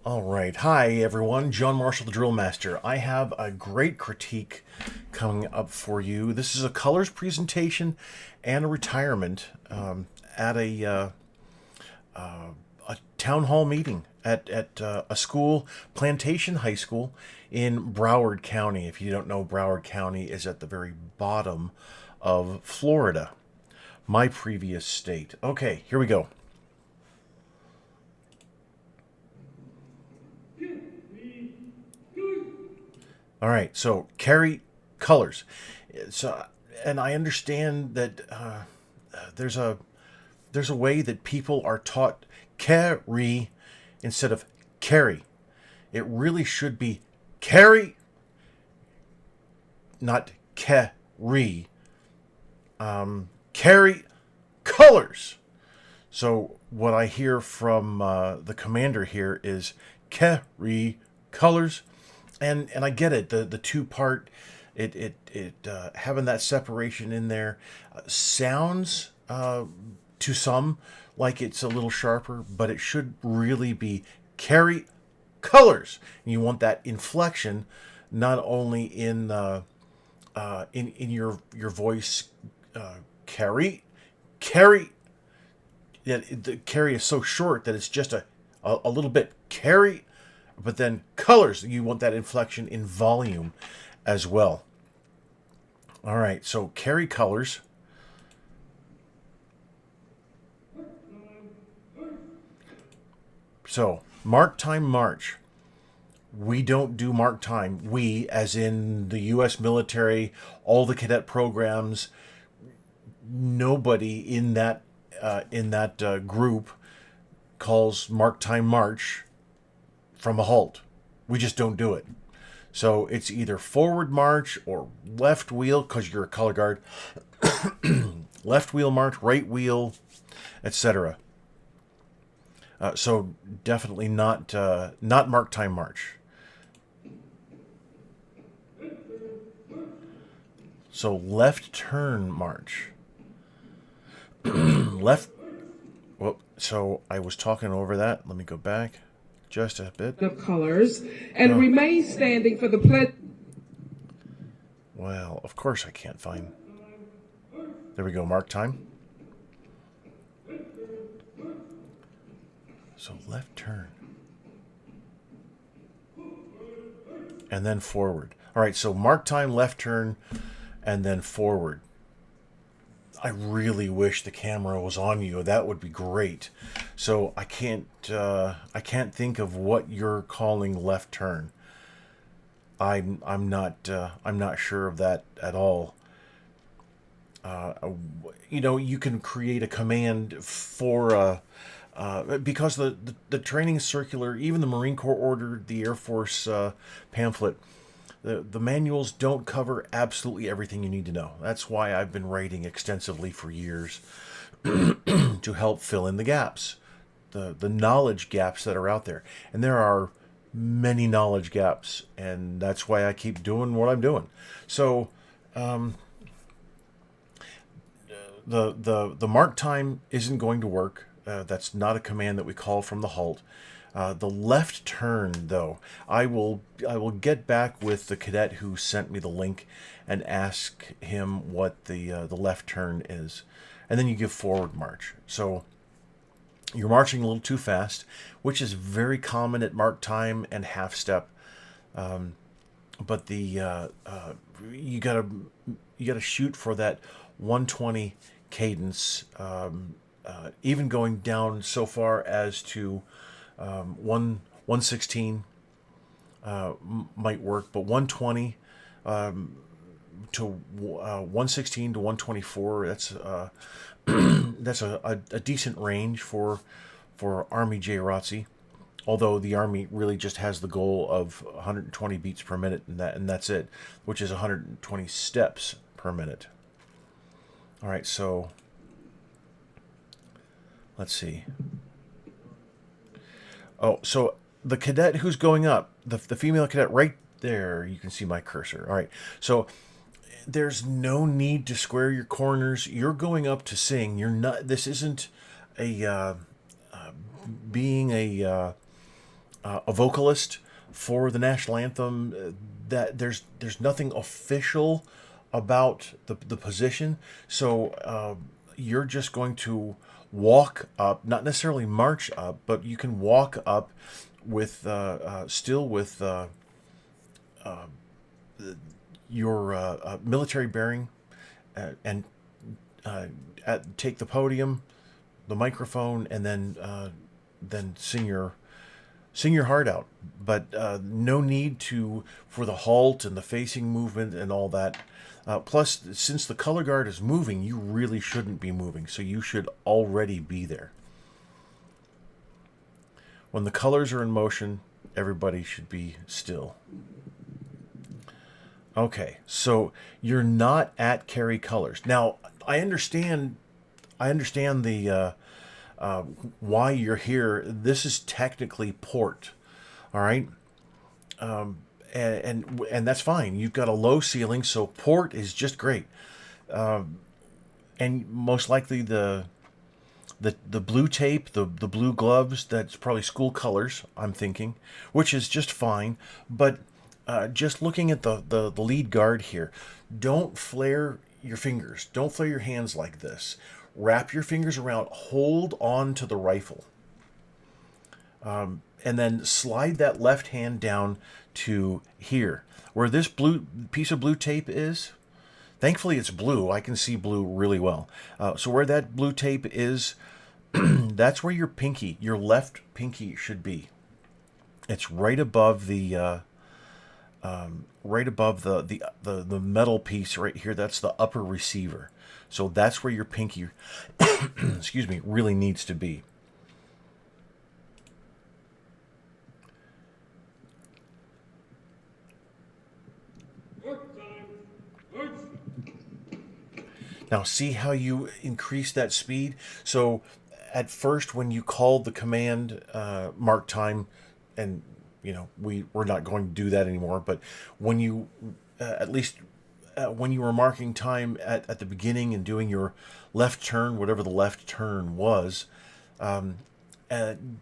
All right. Hi, everyone. John Marshall, the DrillMaster. I have a great critique coming up for you. This is a colors presentation and a retirement at a town hall meeting at a school, Plantation High School in Broward County. If you don't know, Broward County is at the very bottom of Florida, my previous state. Okay, here we go. All right, so carry colors. So, and I understand that there's a there's a way that people are taught carry instead of carry. It really should be carry, not carry. Carry colors. So what I hear from the commander here is carry colors, and I get it. The two part, it having that separation in there sounds to some like it's a little sharper, but it should really be carry colors. And you want that inflection not only in your voice, carry. Yeah, the carry is so short that it's just a little bit carry, but then colors, you want that inflection in volume as well. All right, so carry colors. So mark time march. We don't do mark time. We, as in the U.S. military, all the cadet programs, nobody in that group calls mark time march from a halt. We just don't do it. So it's either forward march or left wheel, because you're a color guard, left wheel march, right wheel, etc. So definitely not mark time march. So left turn march. Left. Well, so I was talking over that. Let me go back just a bit. Of colors and remain standing for the pledge. Well, of course I can't find. There we go. Mark time. So left turn. And then forward. All right, so mark time, left turn, and then forward. I really wish the camera was on you. That would be great. So I can't think of what you're calling left turn. I'm not sure of that at all. You can create a command for because the training circular, even the Marine Corps order, the Air Force pamphlet, the manuals don't cover absolutely everything you need to know. That's why I've been writing extensively for years to help fill in the gaps, the knowledge gaps that are out there. And there are many knowledge gaps, and that's why I keep doing what I'm doing. So the mark time isn't going to work. That's not a command that we call from the halt. The left turn, though, I will get back with the cadet who sent me the link and ask him what the left turn is, and then you give forward march. So you're marching a little too fast, which is very common at mark time and half step. But you gotta shoot for that 120 cadence, even going down so far as to 116 might work, but 120 to 116 to 124, that's that's a decent range for Army JROTC. Although the Army really just has the goal of 120 beats per minute, and that's it, which is 120 steps per minute. All right, so let's see. Oh, so the cadet who's going up, the female cadet right there, you can see my cursor. All right, so there's no need to square your corners. You're going up to sing. You're not. This isn't a being a vocalist for the national anthem. That there's nothing official about the position, so you're just going to walk up, not necessarily march up, but you can walk up with still with your military bearing, and take the podium, the microphone, and then sing your heart out. But no need for the halt and the facing movement and all that. Plus, since the color guard is moving, you really shouldn't be moving, so you should already be there. When the colors are in motion, everybody should be still. Okay, so you're not at carry colors. Now, I understand the why you're here. This is technically port, all right, and that's fine. You've got a low ceiling, so port is just great, and most likely the blue tape, the blue gloves. That's probably school colors, I'm thinking, which is just fine. But just looking at the lead guard here, don't flare your fingers. Don't flare your hands like this. Wrap your fingers around. Hold on to the rifle. And then slide that left hand down to here. Where this blue piece of blue tape is, thankfully it's blue. I can see blue really well. So where that blue tape is, that's where your pinky, your left pinky should be. It's right above the the metal piece right here. That's the upper receiver. So that's where your pinky, excuse me, really needs to be. Now see how you increase that speed? So at first when you called the command mark time, and you know we're not going to do that anymore, but when you at least when you were marking time at the beginning and doing your left turn, whatever the left turn was, then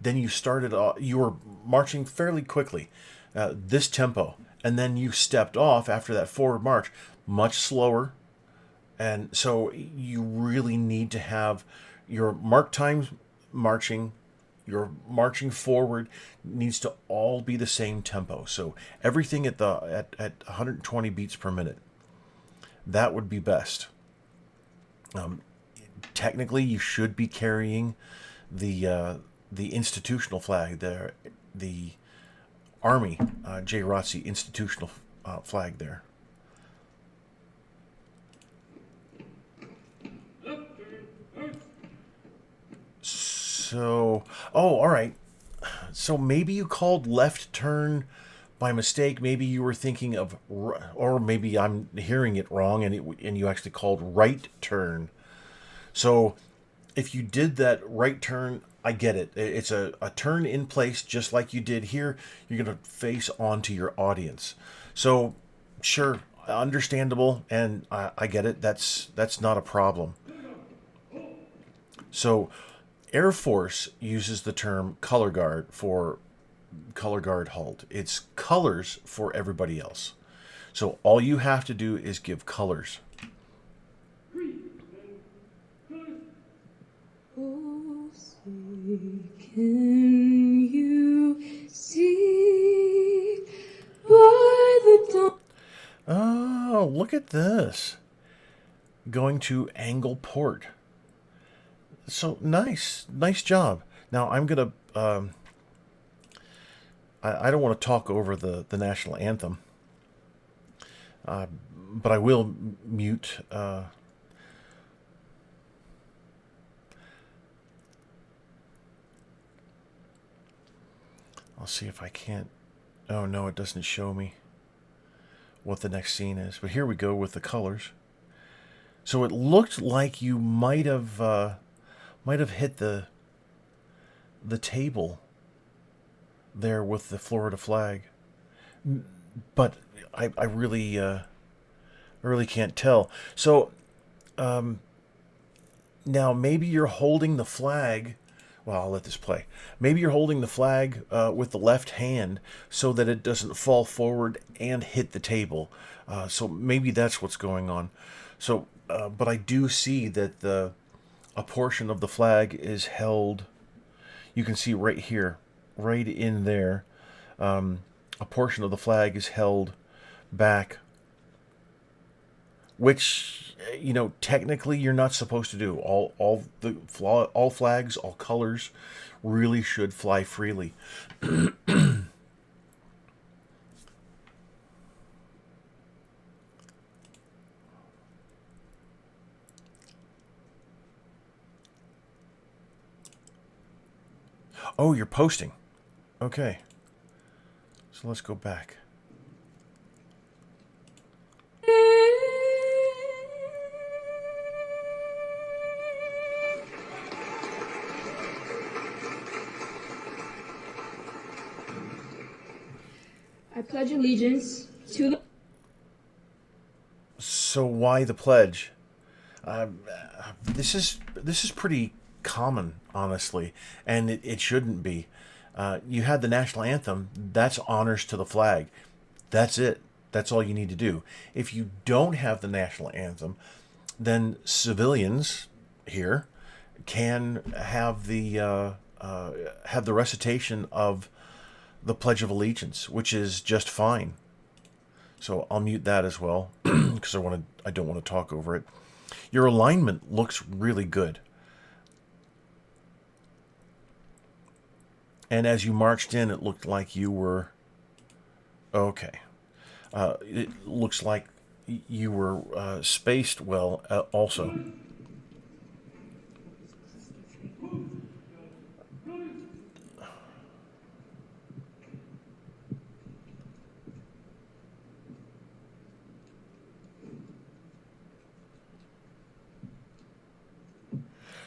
you started you were marching fairly quickly, this tempo, and then you stepped off after that forward march much slower. And so you really need to have your mark times marching, your marching forward needs to all be the same tempo. So everything at 120 beats per minute. That would be best. Technically, you should be carrying the institutional flag there, the Army AJROTC institutional flag there. So, oh, all right. So maybe you called left turn by mistake. Maybe you were thinking of, or maybe I'm hearing it wrong, and you actually called right turn. So if you did that right turn, I get it. It's a turn in place just like you did here. You're going to face onto your audience. So sure, understandable, and I get it. That's not a problem. So Air Force uses the term color guard for color guard halt. It's colors for everybody else. So all you have to do is give colors. Oh, say, can you see by the dawn? Oh, look at this. Going to angle port. So nice job. Now I'm gonna I don't want to talk over the national anthem, but I will mute I'll see if I can't. Oh no, it doesn't show me what the next scene is, but here we go with the colors. So it looked like you might have hit the table there with the Florida flag, but I really can't tell. So now maybe you're holding the flag Well, I'll let this play. Maybe you're holding the flag with the left hand so that it doesn't fall forward and hit the table. So maybe that's what's going on. So, but I do see that a portion of the flag is held. You can see right here, right in there, a portion of the flag is held back, which, you know, technically you're not supposed to do. All flags, all colors really should fly freely. Oh, you're posting. Okay. So let's go back. I pledge allegiance to the... So why the pledge? This is pretty common, honestly, and it shouldn't be. You had the national anthem. That's honors to the flag. That's it. That's all you need to do. If you don't have the national anthem, then civilians here can have the recitation of the Pledge of Allegiance, which is just fine. So I'll mute that as well because I don't want to talk over it. Your alignment looks really good. And as you marched in, it looked like you were okay. It looks like you were spaced well also.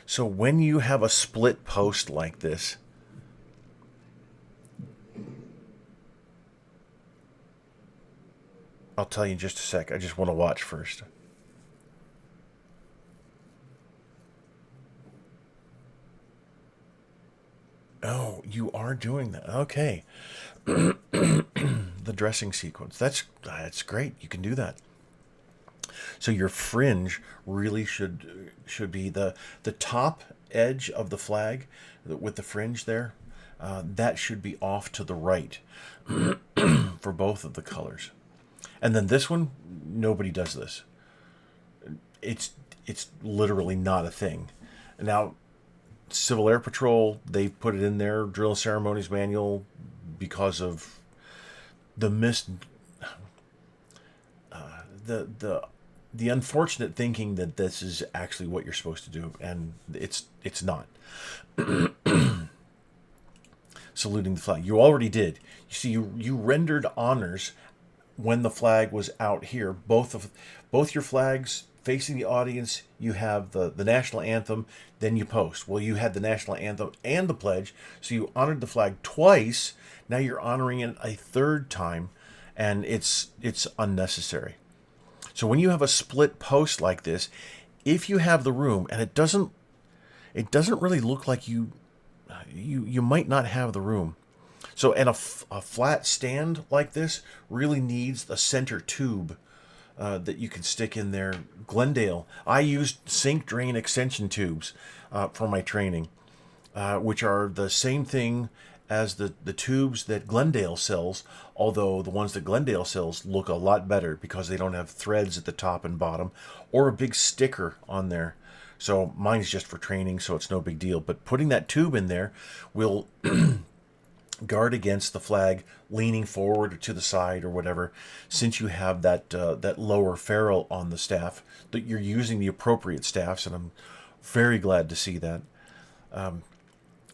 So when you have a split post like this, I'll tell you in just a sec. I just want to watch first. Oh, you are doing that. Okay. The dressing sequence. That's great. You can do that. So your fringe really should be the top edge of the flag with the fringe there. That should be off to the right for both of the colors. And then this one, nobody does this. It's literally not a thing. Now, Civil Air Patrol, they put it in their drill ceremonies manual because of the the unfortunate thinking that this is actually what you're supposed to do, and it's not. Saluting the flag. You already did. You see, you rendered honors when the flag was out here. Both your flags facing the audience. You have the national anthem, then you post. Well, you had the national anthem and the pledge, so you honored the flag twice. Now you're honoring it a third time, and it's unnecessary. So when you have a split post like this, if you have the room, and it doesn't really look like you might not have the room. So, and a flat stand like this really needs a center tube that you can stick in there. Glendale, I used sink drain extension tubes for my training, which are the same thing as the tubes that Glendale sells, although the ones that Glendale sells look a lot better because they don't have threads at the top and bottom or a big sticker on there. So mine's just for training, so it's no big deal. But putting that tube in there will guard against the flag leaning forward or to the side or whatever, since you have that lower ferrule on the staff, that you're using the appropriate staffs, and I'm very glad to see that.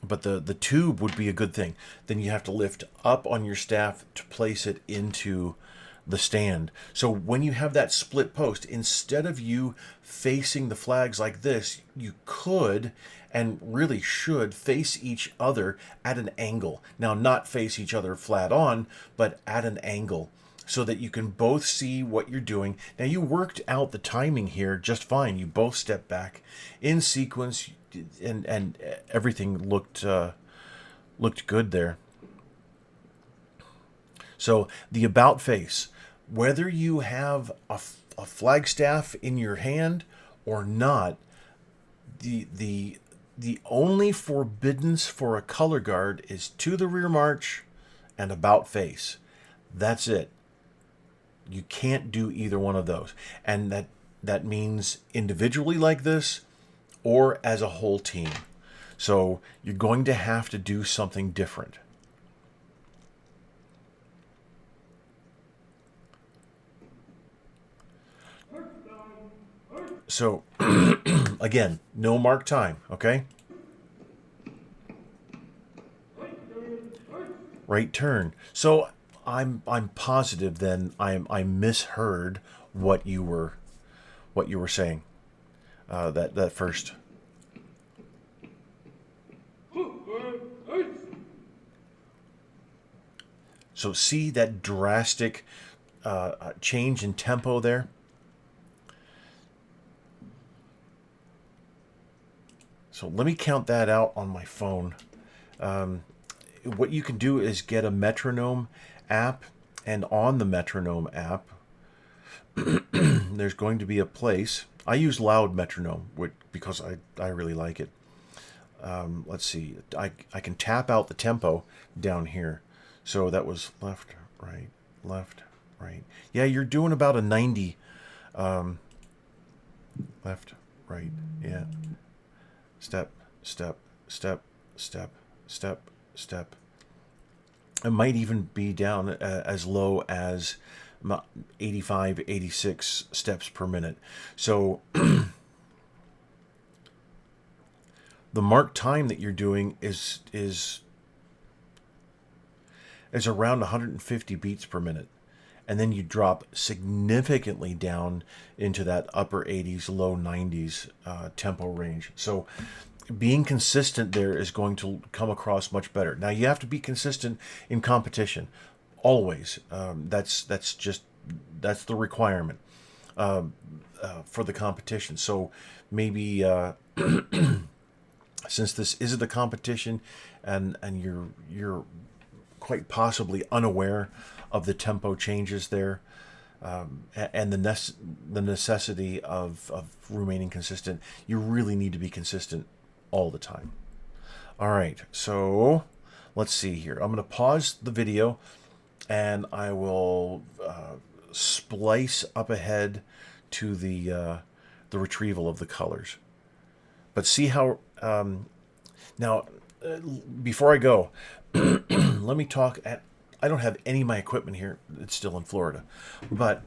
But the tube would be a good thing. Then you have to lift up on your staff to place it into the stand. So when you have that split post, instead of you facing the flags like this, you could and really should face each other at an angle. Now, not face each other flat on, but at an angle, so that you can both see what you're doing. Now, you worked out the timing here just fine. You both step back in sequence. and everything looked good there. So the about face, whether you have a flagstaff in your hand or not, the only forbiddance for a color guard is to the rear march and about face. That's it. You can't do either one of those. And that means individually like this or as a whole team. So you're going to have to do something different. So again, no mark time, okay? Right turn. So I'm positive then I misheard what you were saying. That first. So see that drastic change in tempo there? So let me count that out on my phone. What you can do is get a metronome app, and on the metronome app, there's going to be a place. I use loud metronome because I really like it. Let's see. I can tap out the tempo down here. So that was left, right, left, right. Yeah, you're doing about a 90. Left, right, yeah. Step, step, step, step, step, step. It might even be down as low as 85, 86 steps per minute. So the mark time that you're doing is around 150 beats per minute. And then you drop significantly down into that upper 80s, low 90s tempo range. So being consistent there is going to come across much better. Now you have to be consistent in competition, always. That's the requirement for the competition. So maybe since this isn't a competition, and you're quite possibly unaware of the tempo changes there, and the necessity of remaining consistent, you really need to be consistent all the time. All right, so let's see here. I'm going to pause the video, and I will splice up ahead to the retrieval of the colors. But see how now. Before I go, let me talk I don't have any of my equipment here. It's still in Florida. But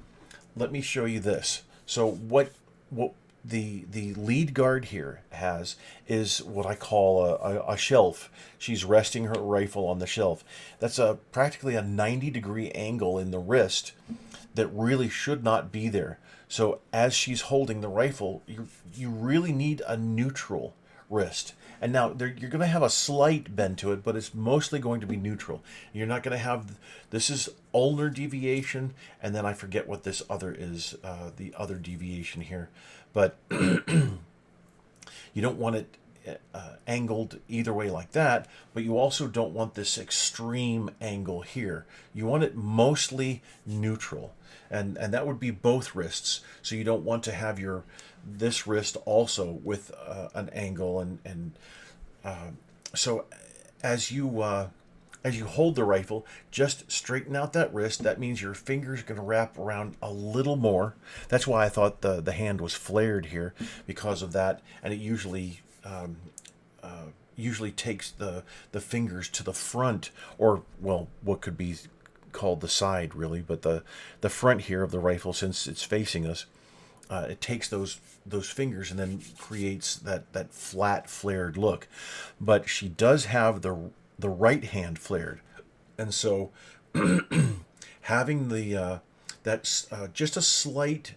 let me show you this. So what the lead guard here has is what I call a shelf. She's resting her rifle on the shelf. That's practically a 90-degree angle in the wrist that really should not be there. So as she's holding the rifle, you really need a neutral wrist. And now you're going to have a slight bend to it, but it's mostly going to be neutral. You're not going to have, this is ulnar deviation, and then I forget what this other is, the other deviation here. But you don't want it angled either way like that, but you also don't want this extreme angle here. You want it mostly neutral, and that would be both wrists. So you don't want to have this wrist also with an angle, and so as you hold the rifle, just straighten out that wrist. That means your finger's going to wrap around a little more. That's why I thought the hand was flared here, because of that, and it usually takes the fingers to the front, or well, what could be called the side really, but the front here of the rifle, since it's facing us. It takes those fingers and then creates that flat flared look. But she does have the right hand flared, and so having that's just a slight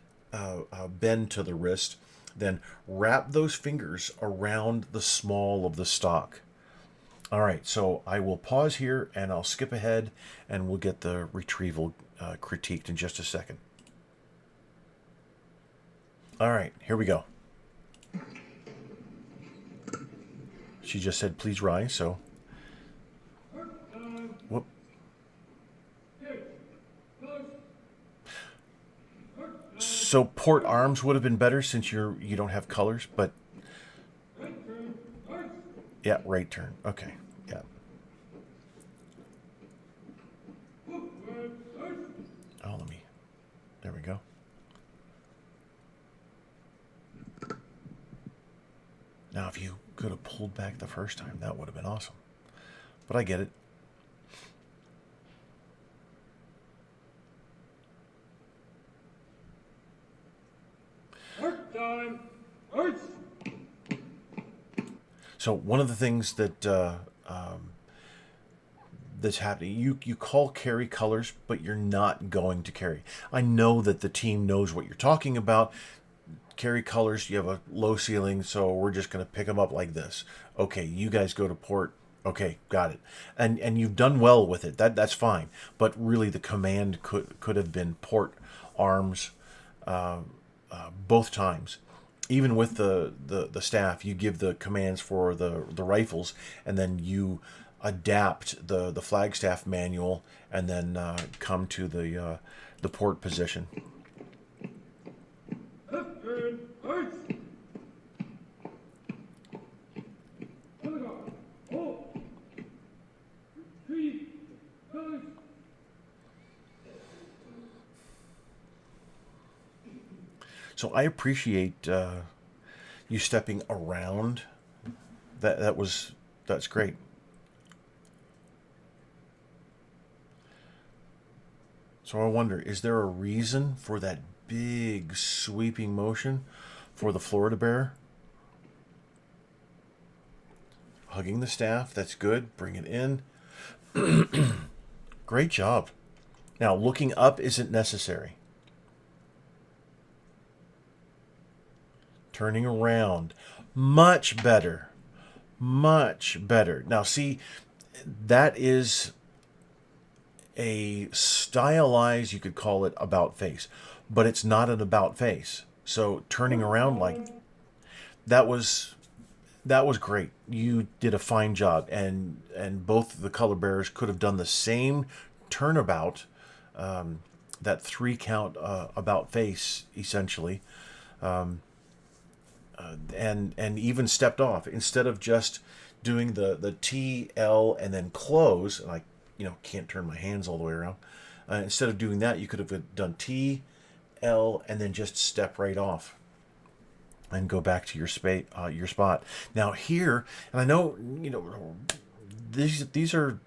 bend to the wrist, then wrap those fingers around the small of the stock. All right, so I will pause here and I'll skip ahead, and we'll get the retrieval critiqued in just a second. All right, here we go. she just said, please rise, so. Whoop. So port arms would have been better since you don't have colors, but yeah, right turn. Okay, yeah. Oh, there we go. Now, if you could have pulled back the first time, that would have been awesome. But I get it. So one of the things that that's happening, you call carry colors, but you're not going to carry. I know that the team knows what you're talking about. Carry colors, you have a low ceiling, so we're just going to pick them up like this. Okay, you guys go to port. Okay, got it. And you've done well with it. That's fine. But really, the command could have been port arms both times. Even with the staff, you give the commands for the rifles, and then you adapt the flagstaff manual, and then come to the port position. So I appreciate you stepping around. That's great. So I wonder, is there a reason for that big sweeping motion for the Florida bear? Hugging the staff, that's good. Bring it in. Great job. Now, looking up isn't necessary. Turning around. Much better. Much better. Now, see, that is a stylized, you could call it about face, but it's not an about face. So turning around like that was great. You did a fine job, and both the color bearers could have done the same turnabout, that 3 count about face essentially, and even stepped off instead of just doing the T, L, and then close. And I can't turn my hands all the way around. Instead of doing that, you could have done T, L, and then just step right off and go back to your spot. Now here, and I know these are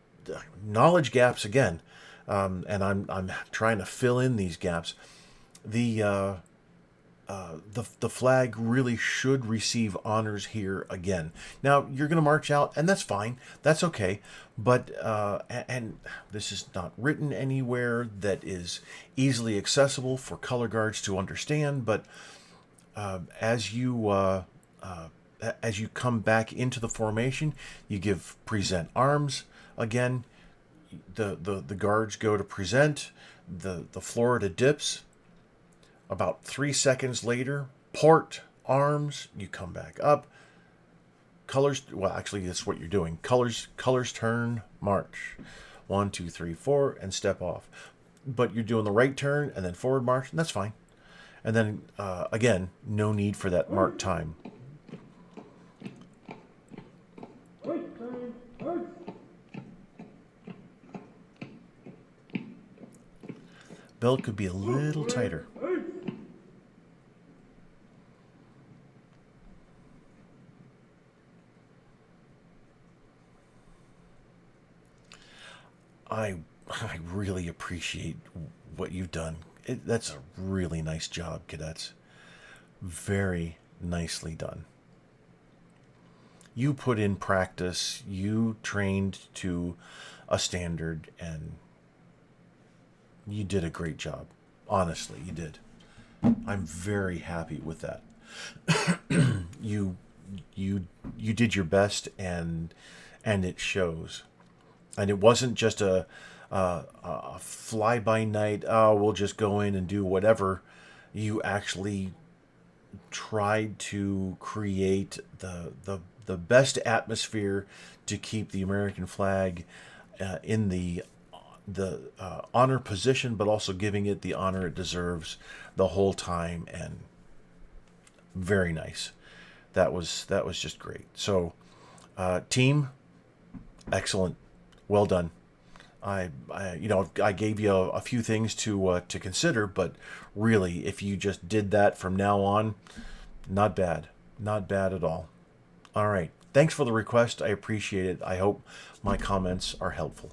knowledge gaps again, and I'm trying to fill in these gaps. The flag really should receive honors here again. Now, you're going to march out, and that's fine. That's okay. But, and this is not written anywhere that is easily accessible for color guards to understand, but as you come back into the formation, you give present arms. Again, the guards go to present. The Florida dips. About 3 seconds later, port arms, you come back up. Colors, well, actually, that's what you're doing. Colors turn, march. 1, 2, 3, 4, and step off. But you're doing the right turn and then forward march, and that's fine. And then, again, no need for that mark time. Belt could be a little tighter. I really appreciate what you've done. That's a really nice job, cadets. Very nicely done. You put in practice, you trained to a standard, and you did a great job. Honestly, you did. I'm very happy with that. You did your best, and it shows. And it wasn't just a fly-by-night, oh, we'll just go in and do whatever. You actually tried to create the the best atmosphere to keep the American flag in the honor position, but also giving it the honor it deserves the whole time. And very nice. That was just great. So, team, excellent, well done. I gave you a few things to consider, but really, if you just did that from now on, not bad at all. All right, thanks for the request. I appreciate it. I hope my comments are helpful.